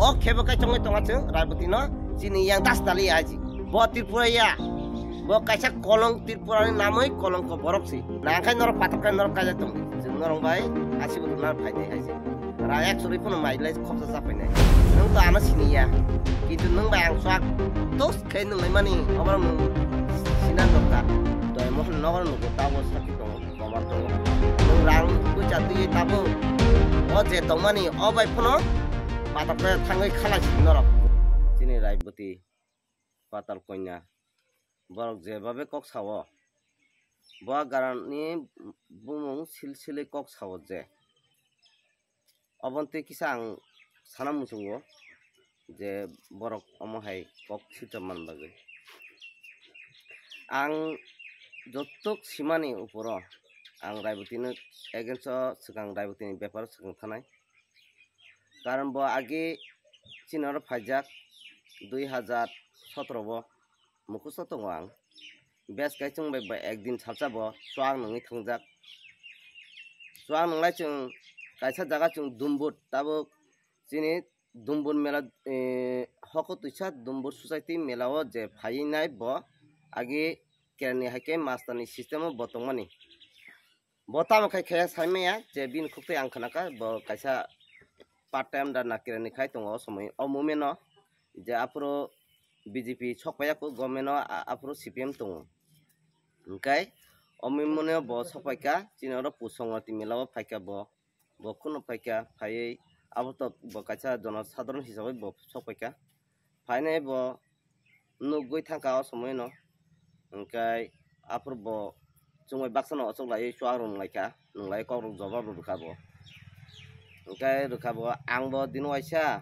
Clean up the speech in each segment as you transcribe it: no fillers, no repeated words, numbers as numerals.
o khebo kai chongai tonga chu raibati no chini yang das tali aji bo Tripura ya bo kaisa kolong Tripura ni namoi kolong ko borok si nangkai norok patakai norok kaja tong jeng norong bai asibu nar phaide aji rayak suri pun mailai khopsa sapai nai nang to ana sini ya kintu nang bang swak tos kai nang lai mani obar nang sinan dokta doi mo nogor nu ta bo sakit tong babar tong nang rang ku chati tabo o je tong mani o bai phono patakai thangai khala si norok chini raibati patal konya borok jebabe kok sawo bo garani bumung silsile kok sawo je obonte kisa ang sana musungo je borok omohai kok sitaman bagui ang jotok simani uporo ang raibutini egenso sekang raibutini bepar sekang thanai karon bo age chinor phajak 2017 bo mukuso tongo ang bes kai chung bai ekdin salsa bo swang nongi thangjak swang nonglai chung kaisa jaga chung dumbut tabo chini dumbut mela hoko tuisa dumbut society melao je phainai bo age kerni haike mastani system bo tongmani botam khai khaya saimaya je bin khukte ang khanaka bo kaisa part time da nakirani khai tongo somoi o moment no je apro BJP sokpaya ko government no apro CPM tongo engkai omimone bo sokpaika chinoro pusongoti melao phaika bo kuno phaika phai aboto bo kaisa jono sadharon hisabai bo sokpaika phainai bo nugui thangka o somoi no engkai apro bo chungoi baksano ochok lai chuarung laika nunglai korung jawab rukabo engkai rukabo angbo dinwaisa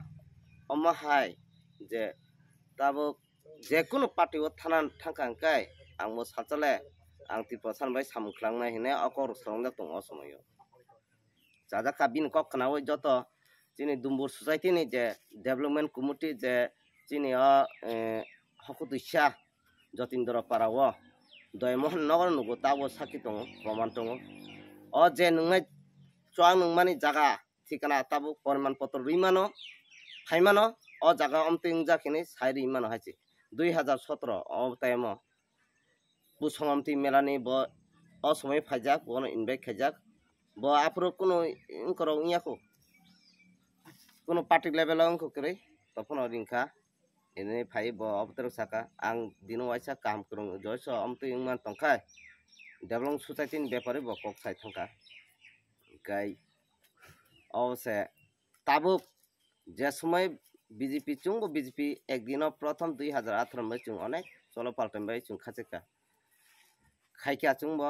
omo hai je tabo je kuno party o thanan thangka engkai angmo salchale ang Tripura sanbai samkhlangnai hine akor srongjak tong o somoyo jaja kabin kok khnawoi joto chini dumbur society ni je development committee je chini o hokutuisa jotindra parawo doimohon nogor nugo tabo saki tongo proman tongo o je nungai chuang nungmani jaga thikana tabo porman potro rimano phaimano o jaga omting jakhini sai rimano hachi 2017 o taimo busongomti melani bo o somoi phajak bono invite khajak bo apro kuno inkoro inyako kuno party level ang kokre topono ringka ini phai bo obter saka ang dino waisa kam kurung joiso amtu ingman tongkai development society ni bepare bo kok sai thangka gai অবশ্যে তাবুক যে সময় BJP চুঙ্গ BJP একদিন প্রথম 2018 মে চুং অনেক চলো পাল্টাম by চুং খাচেকা খাইকা চুংব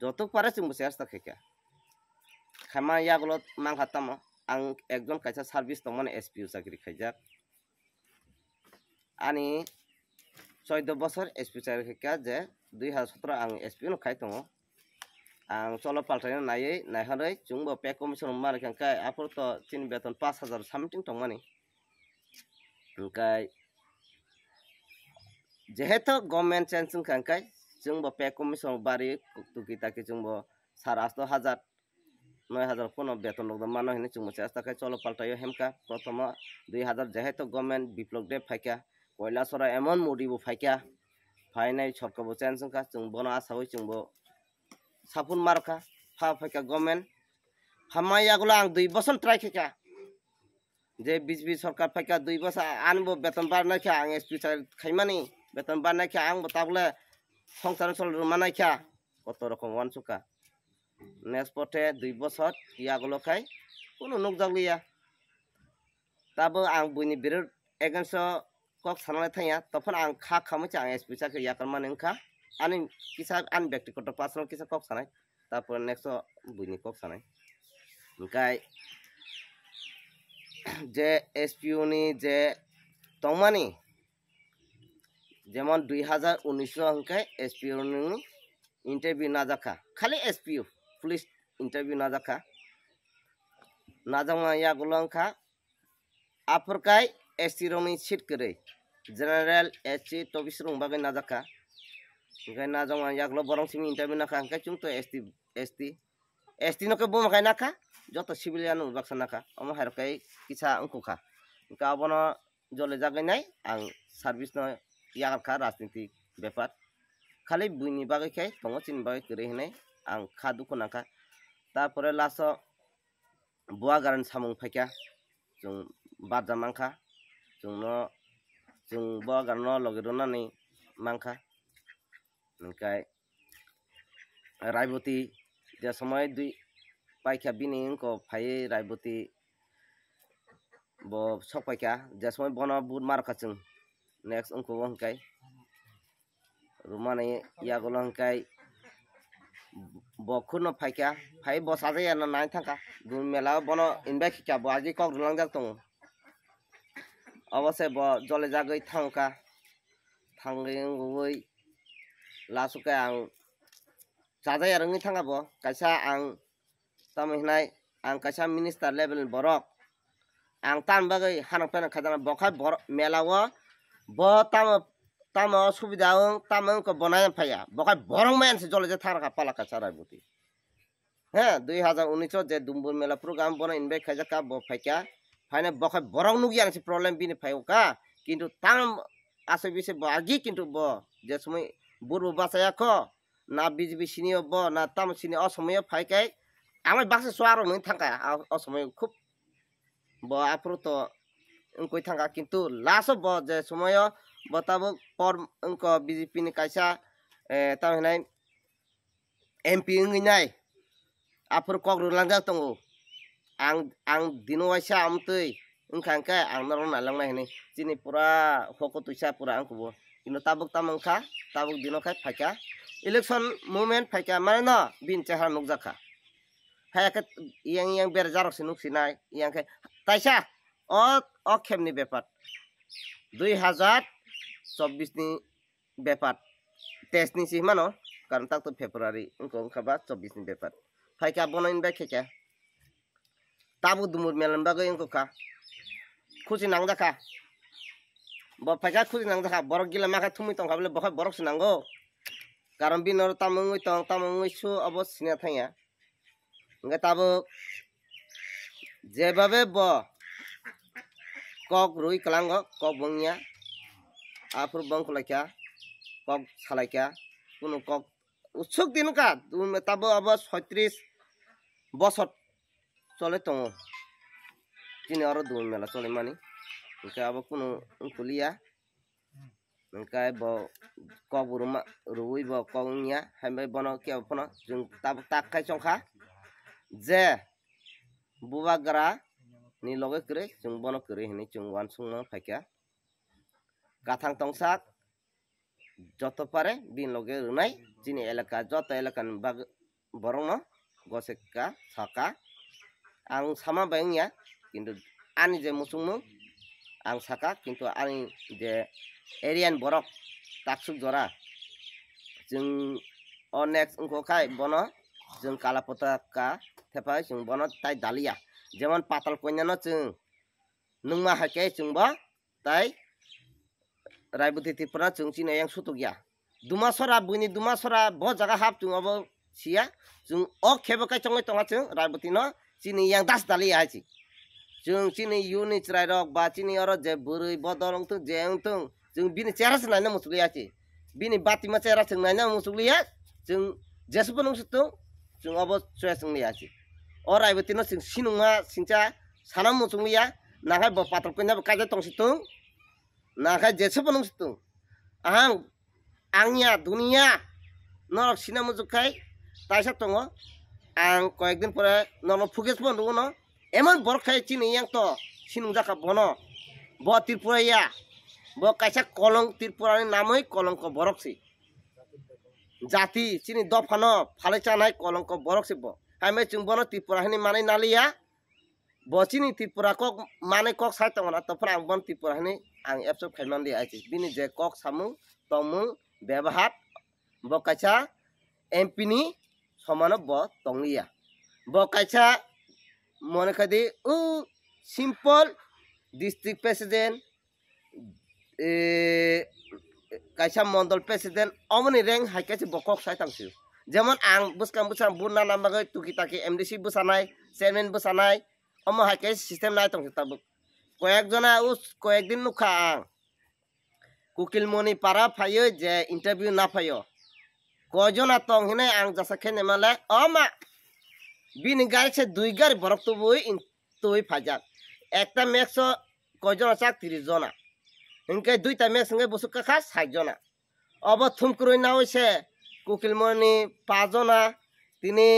যতক পারে চুংব চেষ্টা খাইকা খামা ইয়াগুলো মাংহাতাম আং একজন কাইসা সার্ভিস তমান এসপিও চাকরি খাইজাক আনি 14 বছর এসপি চাকরি খাইকা যে 2017 আং এসপিও নো খাই তঙ্গ ang solo paltanya nai naihare chungbo pe commission mar kangkai apor to chin beton 5000 something tongmani engkai jeheto government change kangkai chungbo pe commission bari tuki taki chungbo 8000 9000 kono beton logda mano hine chungbo chesta kai solo paltayo hemka prothomo 2000 jeheto government biplog de phaika koila sora emon modi bo phaika phainai sorkabo change ka chungbo na asawai chungbo sapun marka phaika government hamaya gulo ang 2 বছর try kheka je bijbi sarkar phaika 2 বছর anbo beton bar na kha ang sp khaimani beton bar na kha ang botabule সংসার চল রুমানাই খা কত রকম ওয়ানসুকা next 2 বছর ইয়া গুলো খাই কোনো নুক জাগলিয়া তাবো আং বুইনি বিরোধ এগেন্স কক সানালে থাইয়া তখন আং খা খামচা আং sp কে ইয়া করমান এনখা ani kisa an ব্যক্তিগত পার্সোনাল kisa kok sanai তারপর নেক্সট বুইনি kok sanai engkai je SPO ni je tongmani যেমন 2019 engkai SPO ni ইন্টারভিউ না জাকা খালি SPO পুলিশ ইন্টারভিউ না জাকা না জামা ইয়া গুলংখা আপরকাই SC রনি সিট করে জেনারেল SC 24 রং বাগে না জাকা engkai na jong yak lo borong simi interview na engkai chung to ST no ke bom kai na ka joto civilian baksa na ka omo har kai kisa angku ka কাবনো জলে জাগাইনাই আং service ন ইয়াগারখা রাজনীতি ব্যাপার খালি বুইনি বাগै খাই দङ চিনি বাগै করে হনাই আং খা দুখু নাখা তারপরে লাস্ট বুয়া গারান সামুং ফাইকা जों बाजा मांखा जों बुआ गारान लगे रनानै मांखा ओमफ्राय रायबती जे समय दुई पाइका बिनि इनको फायै रायबती bo sok paika je समय बना बुट मारखा जों नेक्स्ट उनको हंकाय रुमानै यागोल हंकाय बखुनो फाइका फाइ बसाजे याना नाय थांका दुन मेला बनो इनबाय खिका बो आजि कक रुलांजाक दङ अवश्य ब जले जागै थांका थांगै गय लासुके आं जाजाय आरङै थांगा बो कायसा आं तामहिनाय आं कायसा मिनिस्टार लेभेल बरक आं तान बागै हानां पेना खाजाना बखाय बर मेलाwo ब ताम सुबिदा ताम को बनाय फाया बखाय बरं मैन से जले जे थांगा पाला काचा रायबती हाँ 2019 जे दुम्बुर मेला प्रोग्राम बना इनबाय खाजाका ब फाइका फाइने बखाय बरं नुगियान से प्रॉब्लम बिनि फायका किन्तु ताम आसे बिसे बागी किन्तु ब जे समय बुरु बासाया ख ना बीजेपी सिनियो ब ना ताम सिनि असमय फाइकाय आमाय बाक्से स्वारो नै थांका असमय खूब ब आप्रो तो उनको थांगा किन्तु लास्ट ब जे समय बताबो पर उनको बीजेपी नि कायसा तामहिनाय एमपी इंगिनाय आफोर कग्रु लांजाक दङ आं दिनो वाइसा आमतै ओंखांका आं नरं नालांनाय हनै जिनि पुरा हको तुइसा पुरा आंखौबो किन्तु ताबुक तामंखा ताबुक दिनोखाय फाइका इलेक्शन मुभमेन्ट फाइका माने न बिन चाहा नुकजाखा फायाखै yang बेरजारसि नुक्सिनाय यांखाय ताइसा अ खेमनि बेपार 2024 नि बेपार टेस्ट नि सिमानो कारण तक तो फेब्रुवारी उनको ओंखाबा 24 नि बेपार फाइका बनाइन बायखेका ताबु दुमुर मेलन बागै उनको खा खुसि नांजाखा ब फाइका खुसि नांजाखा बरक गिला माखा थुमि तंखाबले बखा बरक सिनांगौ कारण बिनर तामुङै तंग तामुङै सु अबसिना थाया ओंखाय ताबु जेबाबे ब कक रुइ कलांगो कक बंगिया आफुर बंखलायका कक सालायका कुनु कक उत्सुक दिनका ताबु अब 36 बছর चले दङ दिनै आरो दुन मेला चले मानि ओंखाय अब कुनु उनकुलिया ओंखाय ब कक रुमा रुइ ब ककनिया हायबाय बनो के फनो जों ताबु ताखाय संखा जे बुबाग्रा नि लगे करे जों बनो करे हनै जों वान सुंनो फाइका गाथां तंसाक जत पारे बिन लगे रुनाय जिनि एलाका जत एलाकान बाग बरं गसेका साका आं सामा बायनिया किन्तु आनि जे मुसुंमु आं साका किन्तु आनि जे एरियान बरक ताकसुक जरा जों अ नेक्स्ट उनको खाय बनो जों कालापता का थेफाय जों बनो ताय दालिया जेमन पाताल कन्यानो जों नोंमा हाके जोंबा ताय रायबती त्रिपुरा जों चिना yang सुतु गया दुमासरा बुनि दुमासरा ब जागा हाब जों अब सिया जों अ खेबकाय चंगै तंगा जों रायबती न चिनि yang दास दालिया हायसि जों चिनि युनि चरायरक बा चिनि अर जे बुरै बदलंग तो जें तो जों बिनि चेरास नायना मुसुलियासि बिनि बाति मा चेरास नायना मुसुलिया जों जेसबो नंसुतु जों अब चोयस नियासि अ रायबती न जों सिनुमा सिंचा साना मुसुलिया नाहाय ब पातल कन्या काजे तंसितु नाहाय जेसबो नंसुतु आंनिया दुनिया नरक सिना मुजुखाय ताइसा दङ आं कयेकदिन परे नन फुगेस बन्दु न एमन बरखाय चिनि yang to सिनुं जाखा बनो ब त्रिपुराया ब कायसा कलंक त्रिपुरानि नामै कलंक बरकसि जाति चिनि दफानो फालेचानाय कलंक बरकसि ब हायमे जों बनो त्रिपुरानि माने नालिया ब चिनि त्रिपुरा कक माने कक साय तंगना तफरा आं बन त्रिपुरानि आं एपसो खायमान दि आइसि बिनि जे कक सामु तमु व्यवहार ब कायसा एमपी नि समानो ब तंलिया ब कायसा मने खादि सिम्पल डिस्ट्रिक्ट प्रेसिडेंट कायसा मंडल प्रेसिडेंट अमनि रैंक हाइकासि बकक साय तांसि जेमन आं बुसकां बुसा बुना नामागै तुकी ताकी एमडीसी बुसानाय चेयरमैन बुसानाय अम हाइकास सिस्टेम नाय तंसि ताबु কয়েকজনা কয়েকদিন নুখা আং কুকিলমনি পারা ফাইयो যে ইন্টারভিউ না ফাইयो কয়জনা তং হিনে আং জাসা খেনে মালে মা বিনি গাড়ি সে 2 গাড়ি বরক তুই ফাজাক একটা ম্যাক্স কয়জনা চাক 30 জনা ইনকে 2টা ম্যাক্স ইনকে বসু কাখা 60 জনা অব থুমকুরই না হইছে কুকিলমনি 5 জনা তিনি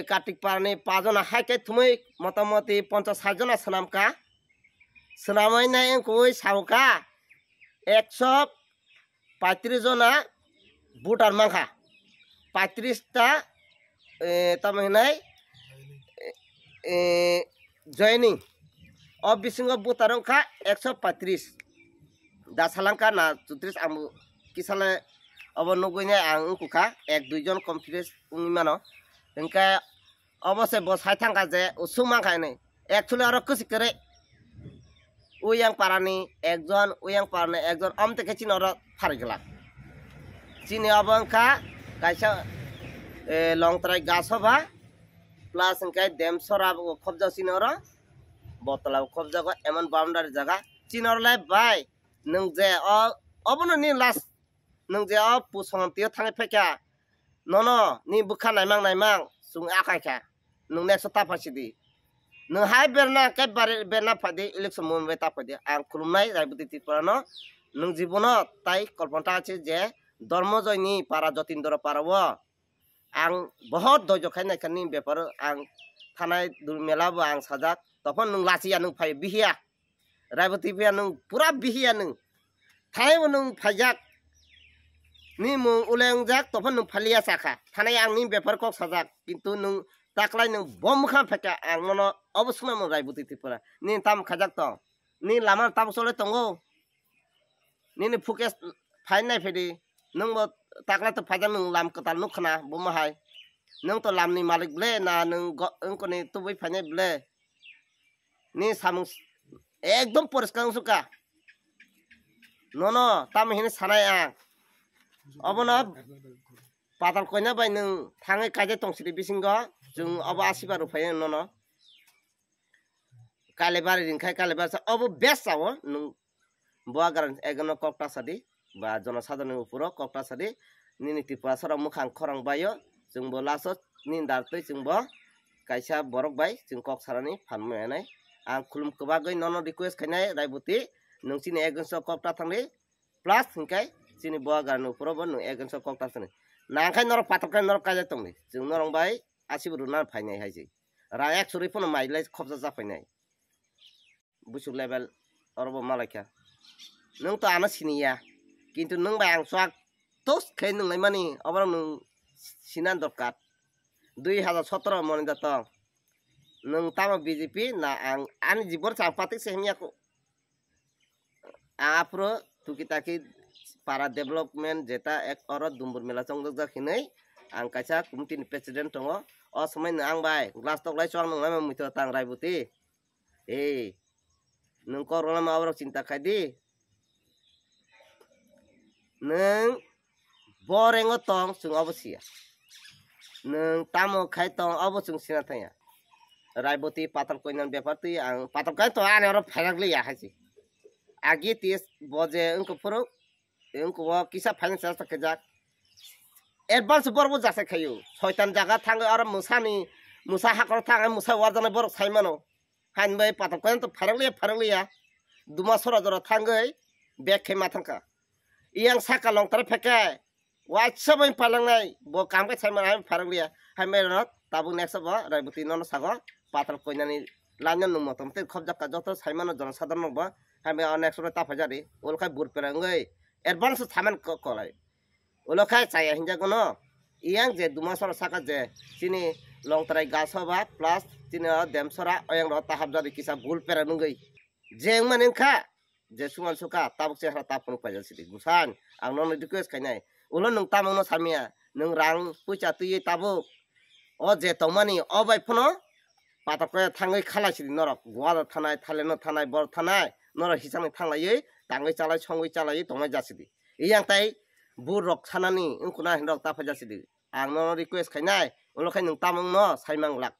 কার্তিক পারনি 5 জনা হাইকে থুমই মোটামুটি 50-60 জনা সানামকা সানামাই না কই সাউকা 135 জনা ভোটার মাখা 35টা তামাইনাই জয়নিং अब बिसिंग भोटार का 135 दासालांका ना 34 आम किसाले अब नगैने आं उखा 1-2 जन कम्प्लिट उनिमानो इनका अवश्य बसाय थांगा जे उसुमा खायने एक्चुअली आरो कुछ करे उयांग पारानी एकजन उयांग पारानी एकजन अमते के चिन आरो फारगला चिनि अबंका कायसा लंगत्राय गासबा प्लस इनका देमसरा खबजा चिन आरो बतलाव खब जागा एमन बाउंडारी जगह चिनरलाय बाय नों जे अबनो नि लास्ट नों जे पुसंतियो थांगे फेका न नि बुखा नायमां सुं आखायखा नों नेक्स्ट ताफासिदि नों हाय बेरना के बेरना फादि इलेक्शन मोनबे ताफादि आं खुलुमनाय रायबुति तिपानो नों जीवनो ताई कल्पना आछे जे धर्मजयनि पारा जतिन्द्र पाराव आं बहुत धैर्य खायनाय खानि बेपार आं थानाय दुरमेलाबो आं साजाक तपन नों लासिया नों फाय बिहिया रायबती बिया नों पूरा बिहिया नों थानाय नों फायजाक नि मु उलें जाक तपन नों फालिया साखा थानाय आंनि बेफार कक साजाक किन्तु नों ताकलाय नों बम खा फेका आं ननो अबसमा मु रायबती तिपरा नि ताम खाजाक त नि लामा ताम सले तंगो नि फुकेस फायनाय फेदि नों ताकला त फाजा नों लाम कताल नुखना बमहाय नों तो लामनि मालिक ब्ले ना नों अंकनि तुबै फायनाय ब्ले नि सामुं एकदम परिष्कार सुका न ताम हिने सानाय आं अबना पाताल कयना बाय नों थाङै काजे तंसिरि बिसिंग जों अब 80 रुपया न कालेबारि रिंखाय कालेबार अब बेस्ट जावो नों बुआ गारन एगन कक्टा सादि बा जनसाधारण उपुर कक्टा सादि निनि तिपा सरा मुखां खरं बायो जों बोलासो निनदारतै जों बो कायसा बरक बाय जों कक सारानि फानमेनाय आं खुलुम कबागै ननो रिक्वेस्ट खायनाय रायबती नोंसिनि एगेन्स्ट कक्टा थांनि प्लास हिंखाय सिनि बुआ गारन उपुरबो नों एगेन्स्ट कक्टा सानि नांखाय नर पातकाय नर काजे तंनि जों नरं बाय आसिबो रुना फायनाय हायसै रा 100 रिफोन माइलाय खबजा जाफायनाय बुसु लेभेल अरबो मालायखा नों तो आना सिनिया किन्तु नों बाय आं स्वाक तोस खै नोंलाय मानि अबर नों सिना दरकार 2017 मनि दात नों तामा बीजेपी ना आं जिबर चापाति सेहमियाको आप्रो तुकिताकी पारा डेभलपमेन्ट जेता एक औरत दुम्बुर मेला चंग जाखिनै आं कायसा कमिटिनि प्रेसिडेन्ट दङ अ समय आं बाय ग्लास तकलाय स्वां नोंलाय मुइथ तां रायबुति ए नों करona मावर चिन्ता खायदि नों बरेंग तंग जों अबसिया नों तामो खाय तंग अबो जों सिना थाया रायबती पातल कोइनान बेपार तै आं पातल काय तो आने और फायगलि याहासि आगे तेस बजे उनको फरो उनको किसा फाइनेंशियल सकेजाक एडवांस बरबो जासे खायो शयतान जागा थांगे और मुसा हाकर थांगे मुसा वारजने बर साइमानो हानबाय पातल कोइनान तो फायगलिया दुमा सरा जरा थांगे बेखे माथांका इयां साका लंगतार फेके वाइसबै पालांनाय बो कामके साइमान हाय फायगलिया हायमे न ताबु नेक्स्ट बा रायबती नन सागो पातल कोइनानि लान्य नु मतमते खबजाका जतो साइमान जनसाधारण बा हामे नेक्स्ट रो ताफाजारि ओलखाय बुरपेरांगै एडवांस सामान कलाय ओलखाय चाया हिंजागो न इयां जे दुमासर साका जे सिनि लंगतराय गासबा प्लस सिनि देमसरा अयं र ताहाबजारि किसा बुरपेरा नंगै जे मानेखा जे सुमान सुका ताबुक सेहरा तापन पाजासिदि गुसान आं नन रिक्वेस्ट खायनाय ओलो नों तामनो सामिया नों रां पैसा तुयै ताबुक ओ जे तमानि अबाय फनो पातकय थाङै खालासिदि नरक गुवार थानाय थालेनो थानाय बर थानाय नर हिसाबै थांलायै ताङै चालाय संगै चालायै तंनाय जासिदि इयां ताय बुरक सानानि उनकुना हिनरक ताफा जासिदि आं न रिक्वेस्ट खायनाय ओलखाय नों तामनो साइमां लाख